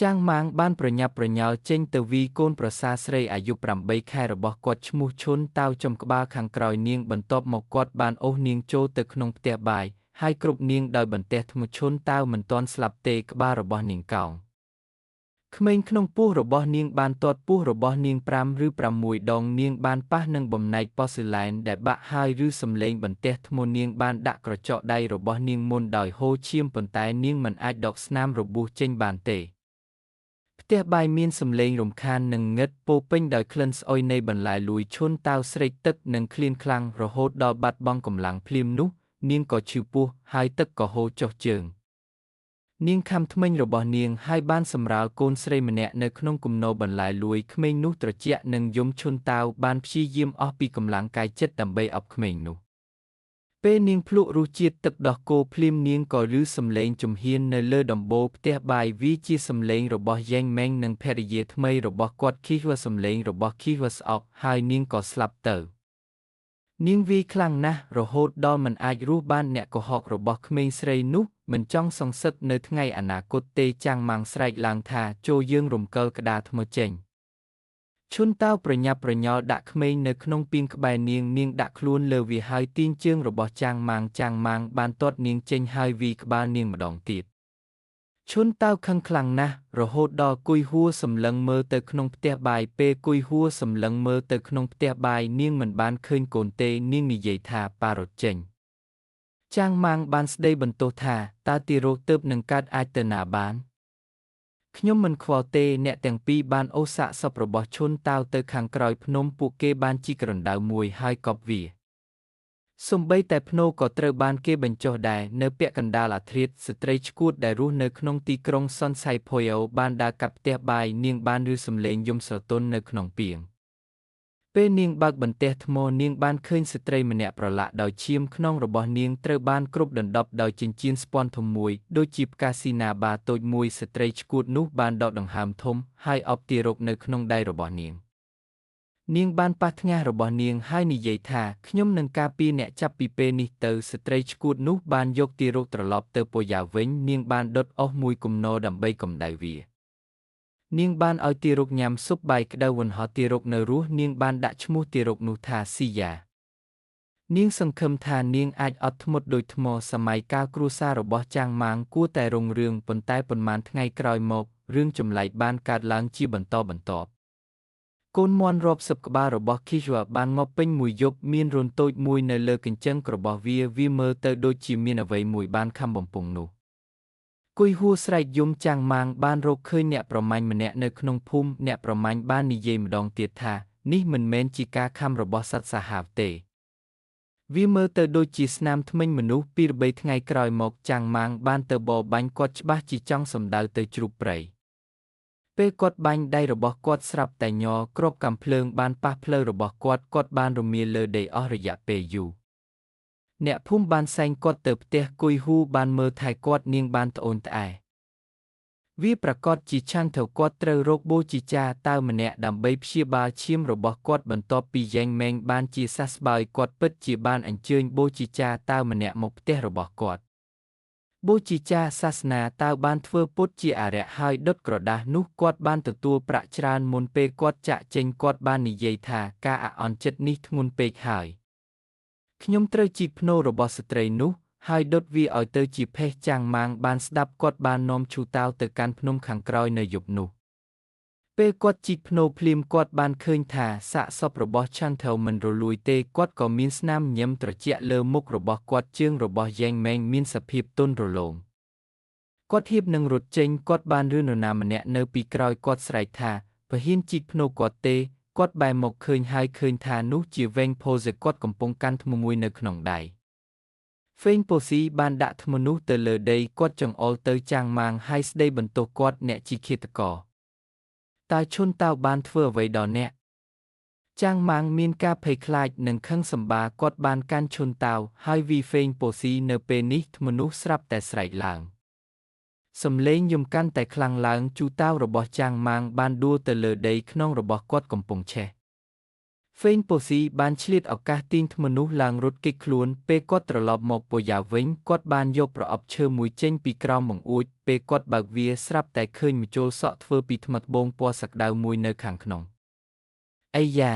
ចាងម៉ាងបានប្រញាប់ប្រញាល់ចេញទៅវីកូនប្រសាស្រីអាយុ8 ខែរបស់គាត់ឈ្មោះឈុនតាវចំក្បាលខាងក្រោយនាងបន្ទាប់មកគាត់បានអូសនាងចូលទៅក្នុងផ្ទះបាយហើយគ្រប់នាងដោយបន្ទះធ្មឈុនតាវមិនទាន់ស្លាប់ទេក្បាលរបស់នាងកោងក្មេងក្នុងពោះរបស់នាងបានទាត់ពោះរបស់នាង5 ឬ 6 ដងនាងបានប៉ះនឹងបំណែកប៉ូស៊ីឡែនដែលបាក់ហើយឬសំឡេងបន្ទះធ្មនាងបានដាក់ក្រចកដៃរបស់នាងមុនដោយហូរឈាមប៉ុន្តែនាងមិនអាចដកស្នាមរបួសចេញបានទេផ្ទះបាយមានសំឡេងរំខាននិងងឹតពោពេញដោយក្លិនស្អុយនៃបន្លែលួយឈុនតាវស្រេកទឹកនិងឃ្លានខ្លាំងរហូតដល់បាត់បង់កម្លាំងភ្លាមនោះនាងក៏ឈឺពោះហើយទឹកក៏ហូរចុះជើងនាងខំធ្មេញរបស់នាងហើយបានសម្រាលកូនស្រីម្នាក់នៅក្នុងគំនរបន្លែលួយក្មេងនោះត្រជាក់និងយំឈុនតាវបានព្យាយាមអស់ពីកម្លាំងកាយចិត្តដើម្បីអប់ក្មេងនោះពេលនាងភ្លក់រសជាតិទឹកដោះគោភ្លាមនាងក៏ឮសំឡេងជំហាននៅលើដំបូលផ្ទះបាយវាជាសំឡេងរបស់យ៉េងម៉េងនិងភរិយាថ្មីរបស់គាត់ឃីវសំឡេងរបស់ឃីវស្អប់ហើយនាងក៏ស្លាប់ទៅនាងវាយខ្លាំងណាស់រហូតដល់មិនអាចរស់បានអ្នកកុហករបស់ក្មេងស្រីនោះមិនចង់សងសឹកនៅថ្ងៃអនាគតទេចាំងម៉ាំងស្រែកឡើងថាចូលយើងរំកិលក្តារថ្មចេញឈុនតាវប្រញាប់ប្រញាល់ដាក់ក្មេងនៅក្នុងពីងក្បែរនាងដាក់ខ្លួនលើវាហើយទាញជើងរបស់ចាំងម៉ាំងបានទាត់នាងចេញហើយវាយក្បាលនាងម្ដងទៀតឈុនតាវខឹងខ្លាំងណាស់រហូតដល់គួយហួរសម្លឹងមើលទៅក្នុងផ្ទះបាយពេលគួយហួរសម្លឹងមើលទៅក្នុងផ្ទះបាយនាងមិនបានឃើញកូនទេនាងនិយាយថាប៉ារត់ចេញចាំងម៉ាំងបានស្ដីបន្ទោសថាតើទីរោគទើបនឹងកើតអាចទៅណាបានខ្ញុំមិនខ្វល់ទេអ្នកទាំងពីរបានអូសសាកសពរបស់ឈុនតាវទៅខាងក្រោយភ្នំពួកគេបានជីករណ្ដៅមួយហើយកប់វាសូម្បីតែភ្នោក៏ត្រូវបានគេបញ្ចុះដែរនៅពាក់កណ្ដាលអាធ្រាត្រស្ត្រីឆ្កួតដែលរស់នៅក្នុងទីក្រុងសុនសៃផូយ៉ូបានដើរកាត់ផ្ទះបាយនាងបានឮសំឡេងយំស្រទន់នៅក្នុងពាងពេលនាងបើកបន្ទះថ្មនាងបានឃើញស្ត្រីម្នាក់ប្រឡាក់ដោយឈាមខ្នងរបស់នាងត្រូវបានគ្របដណ្ដប់ដោយចិញ្ចៀនស្ពាន់ធំមួយដូចជាផ្កាស៊ីណាបាតូចមួយស្ត្រីឆ្កួតនោះបានដកដង្ហើមធំហើយអបទារកនៅក្នុងដៃរបស់នាងបានប៉ះថ្ងាសរបស់នាងហើយនិយាយថាខ្ញុំនឹងការពារអ្នកចាប់ពីពេលនេះទៅស្ត្រីឆ្កួតនោះបានយកទារកត្រឡប់ទៅពោយ៉ាវិញនាងបានដុតអស់មួយគំនរដើម្បីកម្ដៅវានាងបានឲ្យទារកញ៉ាំស៊ុបបាយក្តៅវណ្ហោទារកនៅរស់នាងបានដាក់ឈ្មោះទារកនោះថាស៊ីយ៉ានាងសង្ឃឹមថានាងអាចអត់ធ្មត់ដូចថ្មសម័យកាលគ្រួសាររបស់ចាងម៉ាងគួរតែរុងរឿងប៉ុន្តែប៉ុន្មានថ្ងៃក្រោយមករឿងចម្លែកបានកើតឡើងជាបន្តបន្ទាប់កូនមាន់រាប់សិបក្បាលរបស់ឃីវបានមកពេញមួយយប់មានរន្ធតូចមួយនៅលើកញ្ចឹងរបស់វាមើលទៅដូចជាមានអ្វីមួយបានខំបំពង់នោះគួយហួរស្រែកយំចាំងម៉ាងបានរកឃើញអ្នកប្រមាញ់ម្នាក់នៅក្នុងភូមិអ្នកប្រមាញ់បាននិយាយម្ដងទៀតថានេះមិនមែនជាការខំរបស់សត្វសាហាវទេវាមើលទៅដូចជាស្នាមធ្មេញមនុស្សពីរបីថ្ងៃក្រោយមកចាំងម៉ាងបានទៅបរបាញ់គាត់ច្បាស់ជាចង់សម្ដៅទៅជ្រូកព្រៃពេលគាត់បាញ់ដៃរបស់គាត់ស្រាប់តែញ័រគ្រាប់កាំភ្លើងបានប៉ះផ្លូវរបស់គាត់បានរមៀលលើដីអស់រយៈពេលយូរអ្នកភូមិបានសែងគាត់ទៅផ្ទះគួយហ៊ូបានមើលថែគាត់នាងបានត្អូញត្អែវាប្រកាសជាឆាន់ទៅគាត់ត្រូវរកបូជីចាតាវម្នាក់ដើម្បីព្យាបាលឈាមរបស់គាត់បន្ទាប់ពីយ៉េងម៉េងបានជាសះស្បើយគាត់ពិតជាបានអញ្ជើញបូជីចាតាវម្នាក់មកផ្ទះរបស់គាត់បូជីចាសាសនាតាវបានធ្វើពុតជាអរិយហើយដុតក្រដាសនោះគាត់បានទទួលប្រាក់ច្រើនមុនពេលគាត់ចាក់ចេញគាត់បាននិយាយថាការអាក់អន់ចិត្តនេះធ្ងន់ពេកហើយខ្ញុំត្រូវជីកភ្នូររបស់ស្ត្រីនោះហើយដុតវាឲ្យទៅជាផេះចាំងម៉ាងបានស្ដាប់គាត់បាននាំឈូតាវទៅកាន់ភ្នំខាងក្រោយនៅយប់នោះពេលគាត់ជីកភ្នូរភ្លាមគាត់បានឃើញថាសាកសពរបស់ឆាន់ថៅមិនរលួយទេគាត់ក៏មានស្នាមញញឹមត្រជាក់លើមុខរបស់គាត់ជើងរបស់យ៉េងម៉េងមានសភាពទន់រលោងគាត់ហៀបនឹងរត់ចេញគាត់បានរឿនរណាម្នាក់នៅពីក្រោយគាត់ស្រែកថាបើហ៊ានជីកភ្នូរគាត់ទេគាត់បែរមកឃើញហើយឃើញថានោះជាវែងផូសេគាត់កំពុងកាន់ថ្មមួយនៅក្នុងដៃហ្វេងប៉ូស៊ីបានដាក់ថ្មនោះទៅលើដីគាត់ចង្អុលទៅចាំងម៉ាងហើយស្ដីបន្ទោសគាត់អ្នកជាឃាតករតើឈុនតាវបានធ្វើអ្វីដល់អ្នកចាំងម៉ាងមានការភ័យខ្លាចនិងខឹងសម្បាគាត់បានកាន់ឈុនតាវហើយវីហ្វេងប៉ូស៊ីនៅពេលនេះថ្មនោះស្រាប់តែស្រែកឡើងសំឡេងយំកាន់តែខ្លាំងឡើងជូតាវរបស់ចាំងម៉ាងបានដួលទៅលើដីខ្នងរបស់គាត់កំពុងឆេះ ហ្វេងប៉ូស៊ីបានឆ្លៀតឱកាសទាញមនុស្សឡើងរត់គេចខ្លួនពេលគាត់ត្រឡប់មកប៉ូយ៉ាវិញគាត់បានយកប្រអប់ឈើមួយចេញពីក្រោមបង្អួចពេលគាត់បើកវាស្រាប់តែឃើញម្ជុលសក់ធ្វើពីថ្មត្បូងពណ៌សក្តៅមួយនៅខាងក្នុងអាយ៉ា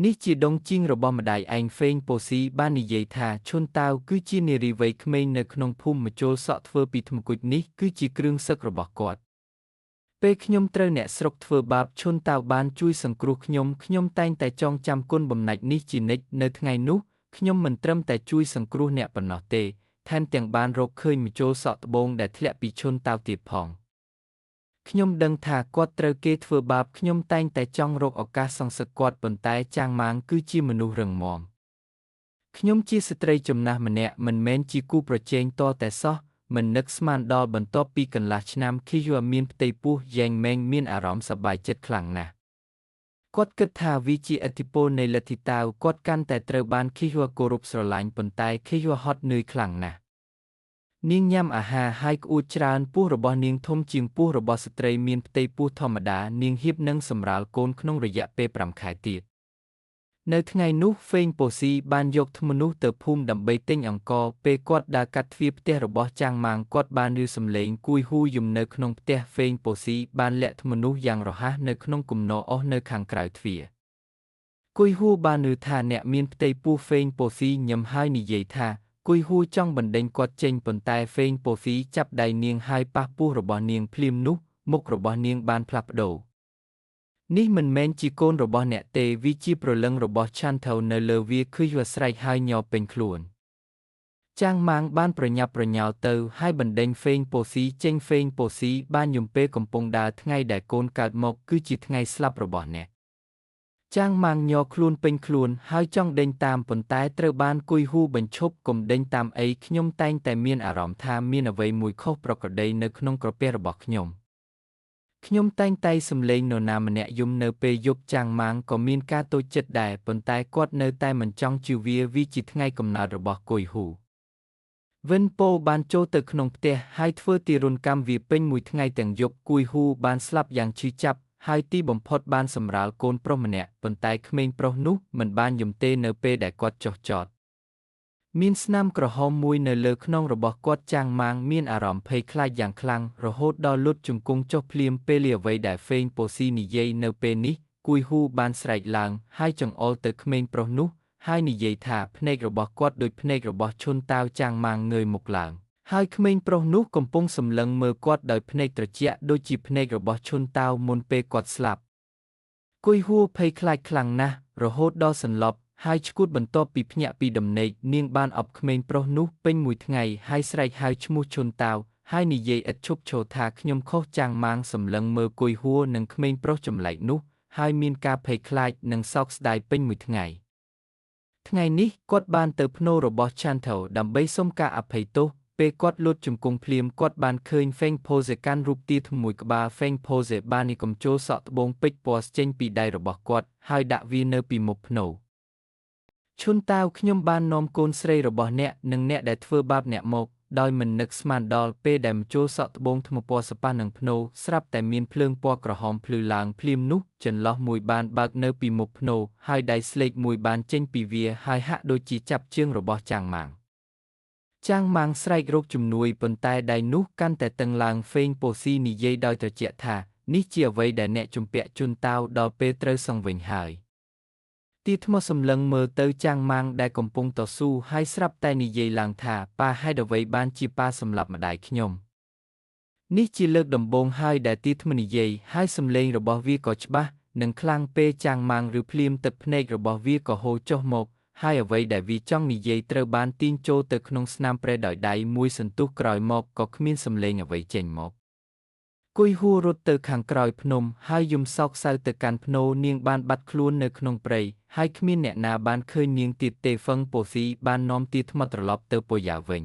នេះជាដងជីងរបស់ម្ដាយឯងហ្វេងប៉ូស៊ីបាននិយាយថាឈុនតាវគឺជានារីវ័យក្មេងនៅក្នុងភូមិម្ជុលសក់ធ្វើពីថ្មគុជនេះគឺជាគ្រឿងសឹករបស់គាត់ពេលខ្ញុំត្រូវអ្នកស្រុកធ្វើបាបឈុនតាវបានជួយសង្គ្រោះខ្ញុំតែងតែចងចាំគុណបំណាច់នេះជានិច្ចនៅថ្ងៃនោះខ្ញុំមិនត្រឹមតែជួយសង្គ្រោះអ្នកប៉ុណ្ណោះទេថែមទាំងបានរកឃើញម្ជុលសក់ត្បូងដែលធ្លាក់ពីឈុនតាវទៀតផងខ្ញុំដឹងថាគាត់ត្រូវគេធ្វើបាបខ្ញុំតែងតែចង់រកឱកាសសងសឹកគាត់ប៉ុន្តែចាងម៉ាងគឺជាមនុស្សរឹងមាំខ្ញុំជាស្ត្រីចំណាស់ម្នាក់មិនមែនជាគូប្រជែងតតែសោះមិននឹកស្មានដល់បន្ទាប់ពីកន្លះឆ្នាំខីយួរមានផ្ទៃពោះយ៉ែងម៉េងមានអារម្មណ៍សប្បាយចិត្តខ្លាំងណាស់គាត់គិតថាវាជាឥទ្ធិពលនៃលទ្ធិតាវគាត់កាន់តែត្រូវបានខីយួរគោរពស្រឡាញ់ប៉ុន្តែខីយួរហត់នឿយខ្លាំងណាស់នាងញ៉ាំអាហារហើយក្អួតច្រើនពោះរបស់នាងធំជាងពោះរបស់ស្ត្រីមានផ្ទៃពោះធម្មតានាងហៀបនឹងសម្រាលកូនក្នុងរយៈពេល5 ខែទៀតនៅថ្ងៃនោះហ្វេងប៉ូស៊ីបានយកមនុស្សទៅភូមិដើម្បីទិញអង្ករពេលគាត់ដើរកាត់ទ្វារផ្ទះរបស់ចាងម៉ាងគាត់បានឮសំឡេងគួយហ៊ូយំនៅក្នុងផ្ទះហ្វេងប៉ូស៊ីបានលាក់មនុស្សយ៉ាងរហ័សនៅក្នុងគំនរអស់នៅខាងក្រៅទ្វារគួយហ៊ូបានឮថាអ្នកមានផ្ទៃពោះហ្វេងប៉ូស៊ីញឹមហើយនិយាយថាគួយហ៊ូចង់បណ្ដេញគាត់ចេញប៉ុន្តែហ្វេងប៉ូស៊ីចាប់ដៃនាងហើយប៉ះពោះរបស់នាងភ្លាមនោះមុខរបស់នាងបានផ្លាស់ប្ដូរនេះមិនមែនជាកូនរបស់អ្នកទេវាជាព្រលឹងរបស់ឆាន់ថៅនៅលើវាគឺយស្រែកហើយញ័រពេញខ្លួនចាងម៉ាងបានប្រញាប់ប្រញាល់ទៅហើយបណ្ដេញហ្វេងប៉ូស៊ីចេញហ្វេងប៉ូស៊ីបានយំពេលកំពុងដើរថ្ងៃដែលកូនកើតមកគឺជាថ្ងៃស្លាប់របស់អ្នកចាងម៉ាងញ័រខ្លួនពេញខ្លួនហើយចង់ដេញតាមប៉ុន្តែត្រូវបានគួយហ៊ូបញ្ឈប់កុំដេញតាមអីខ្ញុំតែងតែមានអារម្មណ៍ថាមានអ្វីមួយខុសប្រក្រតីនៅក្នុងក្រពះរបស់ខ្ញុំតែងតែសំឡេងនរណាម្នាក់យំនៅពេលយប់ចាងម៉ាងក៏មានការតូចចិត្តដែរប៉ុន្តែគាត់នៅតែមិនចង់ជឿវាជាថ្ងៃកំណើតរបស់គួយហ៊ូវិនប៉ូបានចូលទៅក្នុងផ្ទះហើយធ្វើទារុណកម្មវាពេញមួយថ្ងៃទាំងយប់គួយហ៊ូបានស្លាប់យ៉ាងឈឺចាប់ហើយទីបំផុតបានសម្រាលកូនប្រុសម្នាក់ប៉ុន្តែក្មេងប្រុសនោះមិនបានយំទេនៅពេលដែលគាត់ចុះចតមានស្នាមក្រហមមួយនៅលើខ្នងរបស់គាត់ចាងម៉ាងមានអារម្មណ៍ភ័យខ្លាចយ៉ាងខ្លាំងរហូតដល់លុតជង្គង់ចុះភ្លាមពេលអ្វីដែលហ្វេងប៉ូស៊ីនិយាយនៅពេលនេះគួយហ៊ូបានស្រែកឡើងហើយចង្អុលទៅក្មេងប្រុសនោះហើយនិយាយថាភ្នែករបស់គាត់ដូចភ្នែករបស់ឈុនតាវចាងម៉ាងងើយមុខឡើងហើយក្មេងប្រុសនោះកំពុងសម្លឹងមើលគាត់ដោយភ្នែកត្រជាក់ដូចជាភ្នែករបស់ឈុនតាវមុនពេលគាត់ស្លាប់គួយហ៊ូភ័យខ្លាចខ្លាំងណាស់រហូតដល់សន្លប់ហើយឈួតបន្ទាប់ពីភ្ញាក់ពីដំណេកនាងបានអប់ក្មេងប្រុសនោះពេញមួយថ្ងៃហើយស្រែកហៅឈ្មោះឈុនតាវហើយនិយាយឥតឈប់ឈរថាខ្ញុំខុសចាងម៉ាងសម្លឹងមើលគួយហ៊ូនិងក្មេងប្រុសចម្លែកនោះហើយមានការភ័យខ្លាចនិងសោកស្ដាយពេញមួយថ្ងៃនេះគាត់បានទៅភ្នូររបស់ឆាន់ថៅដើម្បីសុំការអភ័យទោសពេលគាត់លូតជង្គង់ភ្លាមគាត់បានឃើញហ្វេងផូសេកាន់រូបទាធំមួយក្បាលហ្វេងផូសេបាននីកំជុលសក់ត្បូងពេជ្រពណ៌ចេញពីដៃរបស់គាត់ហើយដាក់វានៅពីមុខភ្នូរឈុនតាវខ្ញុំបាននាំកូនស្រីរបស់អ្នកនិងអ្នកដែលធ្វើបាបអ្នកមកដោយមិននឹកស្មានដល់ពេលដែលម្ជុលសក់ត្បូងថ្មពណ៌សប៉ះនឹងភ្នូរស្រាប់តែមានភ្លើងពណ៌ក្រហមភ្លឺឡើងភ្លាមនោះចន្លោះមួយបានបើកនៅពីមុខភ្នូរហើយដៃស្លេកមួយបានចេញពីវាហើយហាក់ដូចជាចាប់ជើងរបស់ចាងម៉ាងស្រែករកជំនួយប៉ុន្តែដៃនោះកាន់តែតឹងឡើងហ្វេងប៉ូស៊ីនិយាយដោយត្រជាក់ថានេះជាអ្វីដែលអ្នកជំពាក់ជូនតាវដល់ពេលត្រូវសងវិញហើយទីថ្មសម្លឹងមើលទៅចាងម៉ាងដែលកំពុងតស៊ូហើយស្រាប់តែនិយាយឡើងថាប៉ាហេតុអ្វីបានជាប៉ាសម្លាប់ម្ដាយខ្ញុំនេះជាលើកដំបូងហើយដែលទីថ្មនិយាយហើយសំឡេងរបស់វាក៏ច្បាស់និងខ្លាំងពេលចាងម៉ាងឬភ្លាមទឹកភ្នែករបស់វាក៏ហូរចុះមកហើយអ្វីដែលវាចង់និយាយត្រូវបានទាញចូលទៅក្នុងស្នាមប្រេះដោយដៃមួយសន្ទុះក្រោយមកក៏គ្មានសំឡេងអ្វីចេញមកគួយហ៊ូរត់ទៅខាងក្រោយភ្នំហើយយំសោកសៅទៅកាន់ភ្នូរនាងបានបាត់ខ្លួននៅក្នុងព្រៃហើយគ្មានអ្នកណាបានឃើញនាងទៀតទេហ្វឹងប៉ូស៊ីបាននាំទីថ្មត្រឡប់ទៅប៉ូយ៉ាវិញ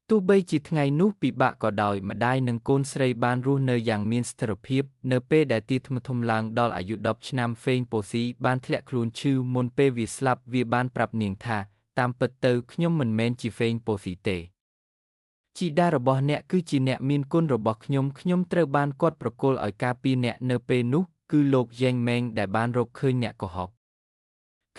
ទោះបីជាថ្ងៃនោះពិបាកក៏ដោយម្ដាយនិងកូនស្រីបានរស់នៅយ៉ាងមានស្ថិរភាពនៅពេលដែលទីថ្មធំឡើងដល់អាយុ10 ឆ្នាំហ្វេងប៉ូស៊ីបានធ្លាក់ខ្លួនឈឺមុនពេលវាស្លាប់វាបានប្រាប់នាងថាតាមពិតទៅខ្ញុំមិនមែនជាហ្វេងប៉ូស៊ីទេជីតារបស់អ្នកគឺជាអ្នកមានគុណរបស់ខ្ញុំត្រូវបានគាត់ប្រគល់ឲ្យការពារអ្នកនៅពេលនោះ គឺលោកយ៉េងម៉េងដែលបានរកឃើញអ្នកកុហក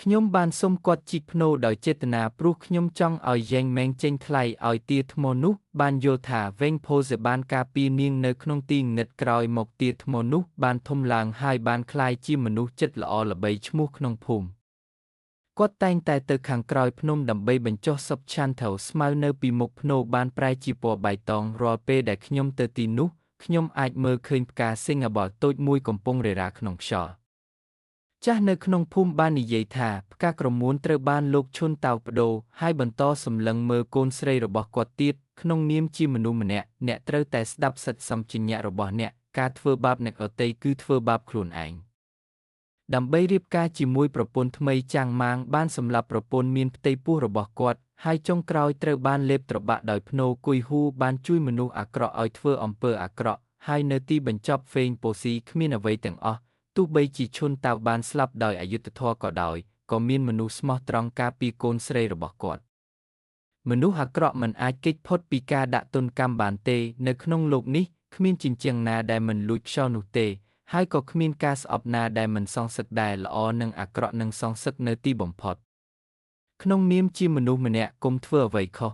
ខ្ញុំបានសុំគាត់ជីកភ្នូរដោយចេតនាព្រោះខ្ញុំចង់ឲ្យយ៉េងម៉េងចេញថ្លៃឲ្យទាថ្មនោះបានយល់ថាវែងផូសេបានការពារនាងនៅក្នុងទីងឹតក្រោយមកទាថ្មនោះបានធំឡើងហើយបានក្លាយជាមនុស្សចិត្តល្អល្បីឈ្មោះក្នុងភូមិគាត់តែងតែទៅខាងក្រោយភ្នំដើម្បីបញ្ចុះសុបឆាន់ថៅស្មៅនៅពីមុខភ្នូរបានប្រែជាពណ៌បៃតងរាល់ពេលដែលខ្ញុំទៅទីនោះខ្ញុំអាចមើលឃើញផ្កាសិង្ហបុរីតូចមួយកំពុងរេរាក្នុងខ្យល់ចាស់នៅក្នុងភូមិបាននិយាយថាផ្កាក្រមួនត្រូវបានលោកឈុនតាវប្ដូរហើយបន្តសម្លឹងមើលកូនស្រីរបស់គាត់ទៀតក្នុងនាមជាមនុស្សម្នាក់អ្នកត្រូវតែស្ដាប់សិទ្ធិសម្បញ្ញៈរបស់អ្នកការធ្វើបាបអ្នកដទៃគឺធ្វើបាបខ្លួនឯងដើម្បីរៀបការជាមួយប្រពន្ធថ្មីចាងម៉ាងបានសម្លាប់ប្រពន្ធមានផ្ទៃពោះរបស់គាត់ហើយចុងក្រោយត្រូវបានលេបត្របាក់ដោយភ្នូរគុយហ៊ូបានជួយមនុស្សអាក្រក់ឲ្យធ្វើអំពើអាក្រក់ហើយនៅទីបញ្ចប់ហ្វេងប៉ូស៊ីគ្មានអ្វីទាំងអស់ទោះបីជាឈុនតាវបានស្លាប់ដោយអយុត្តិធម៌ក៏ដោយក៏មានមនុស្សស្មោះត្រង់ការពារកូនស្រីរបស់គាត់មនុស្សអាក្រក់មិនអាចគេចផុតពីការដាក់ទណ្ឌកម្មបានទេនៅក្នុងโลกនេះគ្មានជញ្ជាំងណាដែលមិនលួចខ្យល់នោះទេហើយក៏គ្មានការស្អប់ណាដែលមិនសងសឹកដែរល្អនិងអាក្រក់នឹងសងសឹកនៅទីបំផុតក្នុងនាមជាមនុស្សម្នាក់កុំធ្វើអ្វីខុស